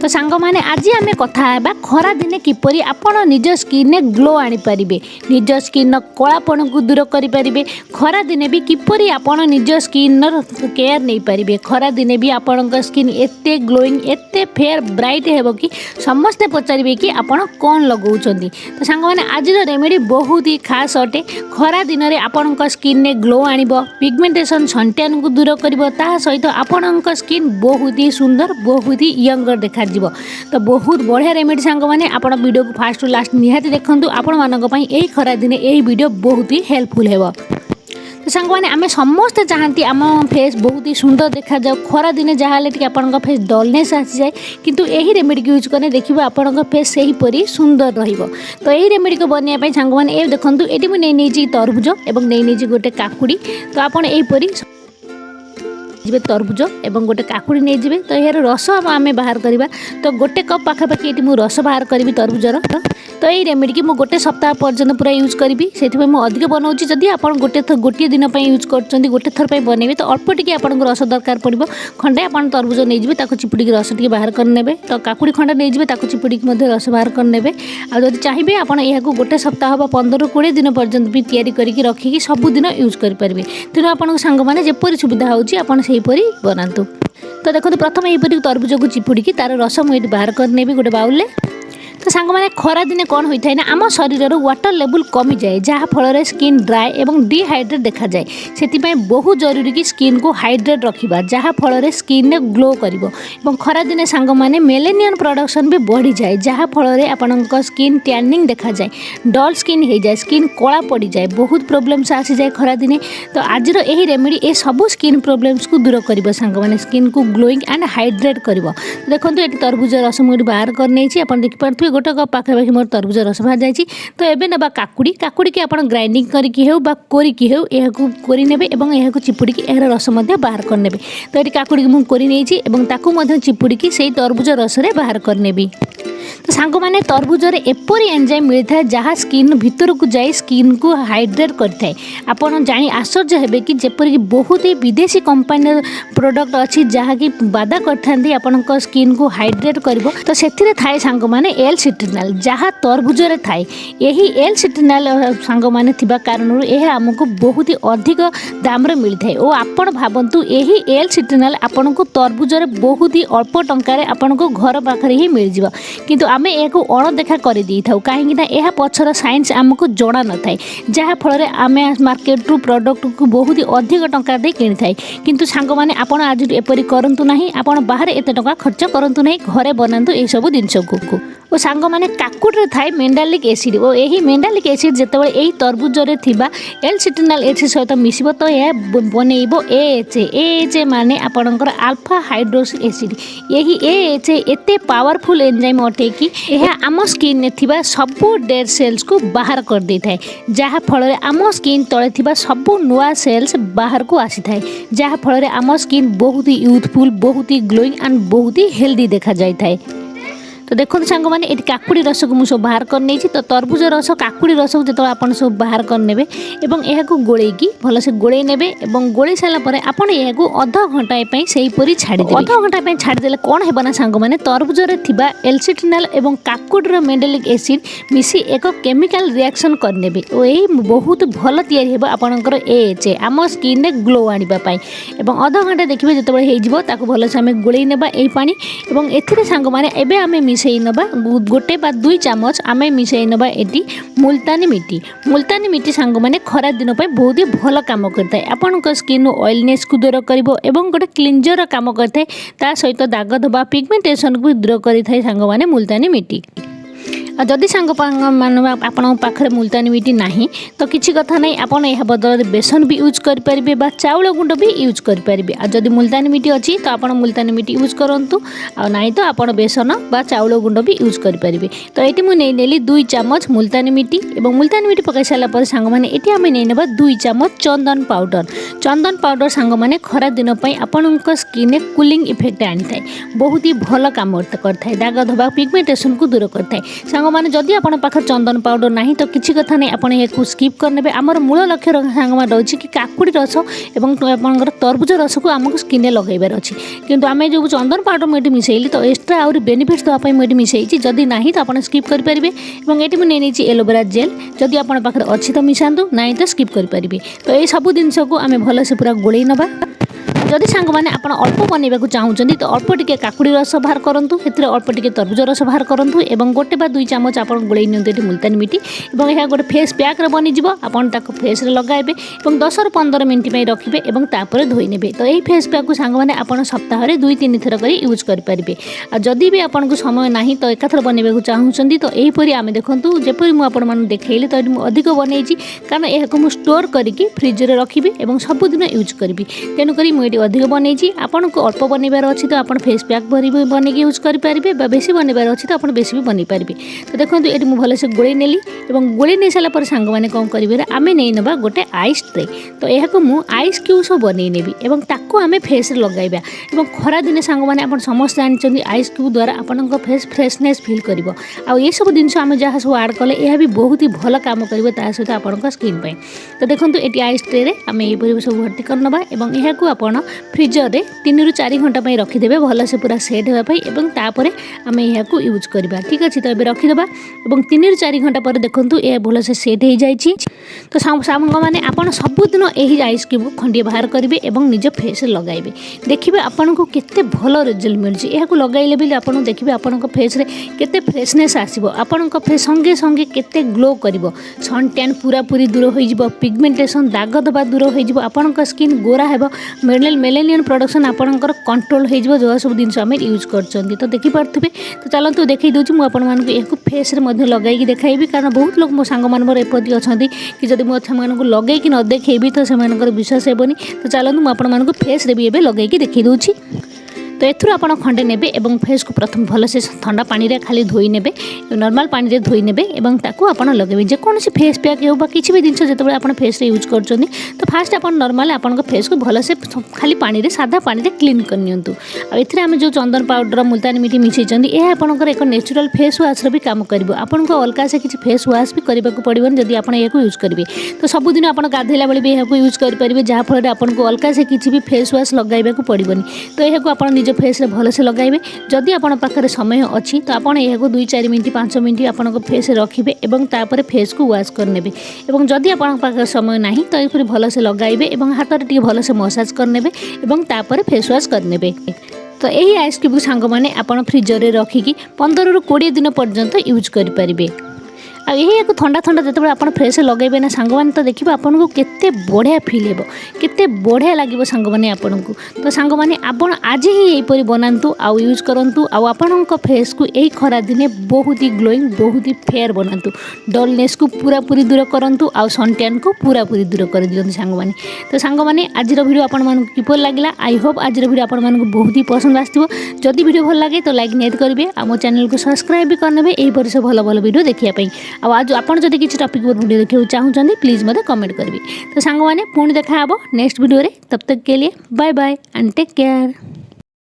तो सांग माने आज आम कथा है खरा दिने किपरि आपण निज स्किन ने ग्लो आनी पारिबे, निज स्किन कलापण को दूर करि पारिबे। खरा दिने भी किपरि आपण निज स्किन केयर नहीं पारिबे। खरा दिने भी आपण स्किन एते ग्लोइंग एते फेयर ब्राइट हेबो कि समस्ते पचारिबे कि आपण कौन लगाउछंती। तो सांग माने आज रेमेडी बहुत ही खास अटे। खरा दिन रे आपण स्किन ने ग्लो आनिबो, पिगमेंटेशन सन्ट्यान को दूर करिवो, ता सहित आपण स्किन बहुत ही सुंदर बहुत ही यंगर देखा जीवो। तो बहुत बढ़िया रेमेडी सांग माने आपण वीडियो को फास्ट टू लास्ट निहाती देखंतु। आपण मानक पई एही खरा दिने एही वीडियो बहुत ही हेल्पफुल हेबो। तो सांग माने आमे समस्त चाहती आम फेस बहुत ही सुंदर देखा जाओ। खरा दिने जहाँ टी आपण फेस डलनेस आसी जाए, किंतु यही रेमेडी को यूज करने देखिए आपण फेस से हीपरी सुंदर रहिबो। तो यही रेमेडी को बनवाई सांग माने ए देखंतु एटी मु नहीं तरबुज एवं नहीं गोटे काकुड़ी। तो आपण एहीपरी जी तरबुज एवं गोटे काकुड़ी नहीं जी। तो यार रस आम बाहर करवा। तो गोटे कप पाखापाखि ये रस बाहर करी तरबुजर। तो यही रेमेडी की गोटे सप्ताह पर्यटन पूरा यूज करी से अधिक बनाऊँगी। जदि आप गोटे दिन यूज कर गोटे थर बनइबे तो अल्प टी आपको रस दरकार पड़ो। खंडे आप तरबुज नहीं जी चिपुड़ी रस टी बाहर करने। तो काकुड़ी खंडे नहीं जी चिपुड़ी रस बाहर करने। आदि चाहिए आपड़ यह गोटे सप्ताह 15-20 दिन पर्यटन भी तैयारी करके रखिकी सबुदिन यूज करेंगे। तेणु आपको सांग मैंने जपरी सुविधा होपरी बनातु। तो देखो प्रथम यहीपरि तरबुज को चिपुड़ी तार रस मुझे बाहर करने गोटे बाउल। तो सांग मैंने खरा दिने कौन होता है ना आम शरीर वाटर लेवल कमी जाए, जहाँ फल स्किन ड्राए एवं डिहाइड्रेट देखा जाए। से बहुत जरूरी कि स्किन को हाइड्रेट रखा, जहाँ फल स्किन ने ग्लो कर। खरा दिने सांग मैंने मेलेनियन प्रोडक्शन भी बढ़ी जाए, जहाँ फल आपण स्किन टैनिंग देखा जाए, डल स्किन हो जाए, स्किन कला पड़ जाए, बहुत प्रोब्लेम्स आसी जाए खरा दिने। तो आज यही रेमेडी ए सब स्किन प्रोब्लेम्स को दूर कर सांग मैंने स्किन को ग्लोइंग एंड हाइड्रेट कर। देखो ये तरबुज रस मुझे बाहर कर देखिपे गोटे कप पाखापाखि मोर तरबुज रस बाहर जाइए। तो एबे नबा काकुड़ी की आप ग्राइंडिंग करके हो कोरिकी हो यह कोरी नेबे एवं यह चिपुड़ी यार रस बाहर करने। तो ये काकुड़ी मुझे कोरी नहीं चिपुड़ी से तरबुज रस बाहर करनेबी। तो सांग माने तरबुजर एपरी एंजाइम मिलता है जहाँ स्किन भीतर को जाए स्किन को हाइड्रेट करता। आपड़ जानी आश्चर्य हेबे कि जेपरिक बहुत ही विदेशी कंपानी प्रोडक्ट अच्छी जहाँकि बाधा करते आपण स्किन को हाइड्रेट कर। तो से थाए सांग माने एल सिट्रिनल जहाँ तरबुजरे थाए। यही एल सिट्रिनल सांग माने थिबा कारण यह आमको बहुत ही अधिक दाम मिलता है। और आपण भावतु यही एल सिट्रिनल आपण को तरबुजरे बहुत ही अल्प टंकार आपण को घर पाखे ही मिल जाव। किंतु आमे एक अणदेखा कर दी था कहीं यह पछर साइंस आमको जना न थाए, जहाँ फल आमे मार्केट रू प्रोडक्ट को बहुत ही अधिक टंका दे किनी थाए। किंतु सांग माने आपण आज एपरी करंतु नाही, आपण बाहर एते टंका खर्च करंतु नाही, घरे बनातु ए सब जिनस को। और सांग माने काकुड़ी थाए मेंडालिक एसिड। और यही मेंडालिक एसिड जितेबाला यही तरबुजरे थिबा एल सिट्रिनल एसिड सहित मिसिबो तो यह बनइबो एएचए माने आपणकर अल्फा हाइड्रोक्सी एसिड। यही एएचए एते पावरफुल एंजाइम अटे कि यह आम स्किन ने थिबा सबु डेड सेल्स को बाहर कर दे थाए, जहाँ फल आम स्किन तले थिबा सबु नुआ सेल्स बाहर को आसी थाए, जहाँ फल आम स्किन बहुत ही यूथफुल बहुत ही ग्लोइंग एंड बहुत ही हेल्दी देखा जाए थाए। तो देखो सांग मैंने ये काकुड़ी रस को मुझे बाहर कर नहीं। तो तरबुज रस काकुड़ी रस को जो आप सब बाहर करने यह गोलैकी भलसे गोले ने गोले सारापर आपड़ यह अध घंटाए से छाड़ी अध घंटा छाड़देले कौन है ना सांग मैंने तरबुजरे थिबा एलसिट्रिनल एवं काकुड़ीर मेंडालिक एसिड मिसी एक केमिकल रिएक्शन करने। और यही बहुत भल तैयारी हेबो आपणकर एएचए आम स्किन ने ग्लो आनिबा एवं अध घंटा देखिए जिते हो भलसे आम गोले नेबा एई पानी एवं एथिरे सांग माने एबे आमे मिसई नबा गोटे बा 2 चामच आम मिसई नबा एटी मुल्तानी मिट्टी। मुल्तानी मिट्टी सांग माने खरा दिन पे बहुत ही भल काम करता है, आपण स्किन ऑयलनेस को दूर करिवो एवं गोटे क्लींजर काम करता है, ता सहित दाग धब्बा पिगमेंटेशन को दूर करिथाय सांग माने मुल्तानी मिट्टी। जदि सांग आपण पाखे मुल्तानी मिट्टी नहीं तो किसी कथा नहीं, आपड़ यह बदल बेसन भी यूज करेंगे बा चाउल गुंड भी यूज करेंगे। जदि मुल्तानी मिट्टी अच्छी तो आप मुल्तानी मिट्टी यूज करूँ, ना तो आप बेसन बा चाउल गुंड भी यूज करेंगे। तो ये मुझे नहीं 2 चामच मुल्तानी मिट्टी और मुल्तानी मिट्टी पकई सारापर सांग मैंने ये आम नहीं 2 चामच चंदन पाउडर। चंदन पाउडर सांग मैंने खरा दिन आपण स्किन में कूलिंग इफेक्ट आनी थाए, बहुत ही भल काम करता है, दाग धब्बा पिगमेंटेशन को दूर करता है। सांग मैंने जदि आप पाखे चंदन पाउडर ना तो किसी कथा नहीं आप स्किप करने आमर मूल लक्ष्य सांग मैंने रही कि काकुड़ी रस और तरबुज रस को आमको स्किन लगाइबार अच्छी किंतु आम जो चंदन पाउडर मुझे मिसेली तो एक्सट्रा आउरी बेनिफिट्स देवाई मुझे मिसेगी जदि ना तो आप स्किप करेंगे। ये मुझे नहीं एलोवेरा जेल जदि आप पाखे अच्छी तो मिसातु ना तो स्किप करेंगे। तो ये सब जिनस को आम भलसे पूरा गोल नवा। जदि सांग मैंने आप अल्प बनवाक चाहूँगी तो अल्प टिके काकुड़ी रस बाहर करूँ से अल्प टिके तरबुज रस बाहर करूँ और गोटे बा 2 चामच आप गोल नि मुल्तानी मिट्टी और यह गोटे फेस पैक बनीज आप फेस लगाइबे और 10 ରୁ 15 मिनट रखिए और तापर धोई ने। तो यही फेस पैक को सांग मैंने आप सप्ताह 2-3 थर कर यूज करेंगे। जदि भी आपको समय ना तो एकाथर बनवाक चाहूँगी तो यहीपरी आम देखूँ जपरी मुझे देखली तो ये अधिक बनई कारण यह स्टोर करके फ्रिज में रखी और सबुदिन यूज करी तेणुक मुझे अधिक बनई आपन को अल्प बनवार अच्छी तो आप फेस पैक बन यूज करेंगे बेसी बनवार अच्छी तो आप बेसी भी बन पारे। तो देखो ये मुझे भलसे गोल नेली और गोल नहीं सारापर सांग मैंने कौन करेंगे आम नहीं ना गोटे आइस ट्रे तो यह मुझे आइस क्यूब्स बनई नेबी और ताकू आम फेस लगाइबा और खरा दिने सांग मैंने आप समस्त जानते आइस क्यूब द्वारा आपन फेस फ्रेशनेस फील कर ये सब जिन आम जहाँ सब आड कले यह भी बहुत ही भल काम कर सहित आपण स्किन पे। तो देखो ये आइस ट्रे आम ये सब भर्ती करनबा और यह आपड़ फ्रिजर रे 3 ରୁ 4 घंटा रखिदे भलसे पूरा सेट होगापाई और तापर आम यह यूज करवा। ठीक अच्छे तो ये रखिदे और 3 ରୁ 4 घंटा पर देखूँ यह भलसे सेट हो जाए। तो सांग मैंने आप सबुदिन यही आइस क्यूब खंडिए बाहर करेंगे और निज फेस लगाइबे देखिए आपन को केते भल रिजल्ट मिलूँ यह लगाइले भी आप देखिए आपन फेस रे केते फ्रेशनेस आसो आपन फेस संगे संगे केते ग्लो कर सन टैन पूरा पूरी दूर हो पिगमेंटेशन दाग दबा दूर हो आपन स्किन गोरा है मेलेनियन प्रोडक्शन आपंकर कंट्रोल हो जो सब जिन आम यूज कर। तो देखिपे तो चलते देखी दूसरी मुझे यह फेस लगे देखी कारण बहुत लोग मो सांग मोर एपदी अच्छा कि जब मुझे लगे न देखी तो से विश्वास हेनी। तो चलते मुझे फेस रे भी लगे देखी दूसरी। तो एथुर आप खंडे नेबे और फेस को प्रथम भलसे ठंडा पानी रे खाली धोई नेबे नॉर्मल पानी रे धोई नेबे और ताकू आप लगेबे जेकोसी फेस पैक हो किसी भी जिनस जो आप फेस रे यूज कर तो फास्ट आप नॉर्मल आपन फेस को भलसे खाली पानी रे सादा पानी रे क्लीन कर नियंतु। आ आम जो चंदन पाउडर मुल्तानी मिट्टी मिसेइछन यह आपनकर एक नेचुरल फेस वाश भी काम करिवो आपन को अलग से किसी फेस वाश भी करने को पड़ोन जदि आप यूज करेंगे। तो सबुदिन आप गाधेला बेले भी यह यूज करेंगे जहाँफल आपको अलग से किसी भी फेस वाश लगाइबा पड़ोनी। तो यह आप फेस रे भलसे लगाइबे जदि आपन पाखरे समय अच्छी तो आपन यह 2-4 मिनट 5 मिनट आपन फेस रखिए और तापर फेस को वाश करने और जदि आपन पाखरे समय ना तो ये भलसे लगाइबे और हाथ में टी भलसे मसाज करने और तापर फेस वाश करने। तो यही आइस क्यूब सांग मैंने आप फ्रिजर में रखिकी 15 ରୁ 20 दिन पर्यंत यूज करेंगे। आ यही एक ठंडा ठंडा जो आप फ्रेश लगेबे ना सांग मैंने तो देखिए आपको केते बढ़िया फिल हो केते बढ़िया लगे सांग मैंने आपन को। तो सांग मैंने आप आज ही यहीपरी बनातु आउ यूज करूँ आपण फेस को यही खरा दिने बहुत ही ग्लोइंग बहुत ही फेयर बनातु डलनेस को पूरा पूरी दूर करूँ आउ सनटैन को पूरा पूरी दूर कर दिखाँ सांग मैंने। तो सांग मैंने आज वीडियो आपण किपर लगे आई होप आज वीडियो आपण बहुत ही पसंद आसो जदि वीडियो भल लगे तो लाइक नियत करेंगे आ मो चैनल को सब्सक्राइब भी करने यहीपरी सब भल भल वीडियो देखापी। आज आपन जदि किसी टॉपिक पर वीडियो देखा चाहूँगी प्लीज मत कमेंट करेंगे। तो सांग मैंने पुणी देखा नेक्स्ट वीडियो रे तब तक के लिए bye bye and take care.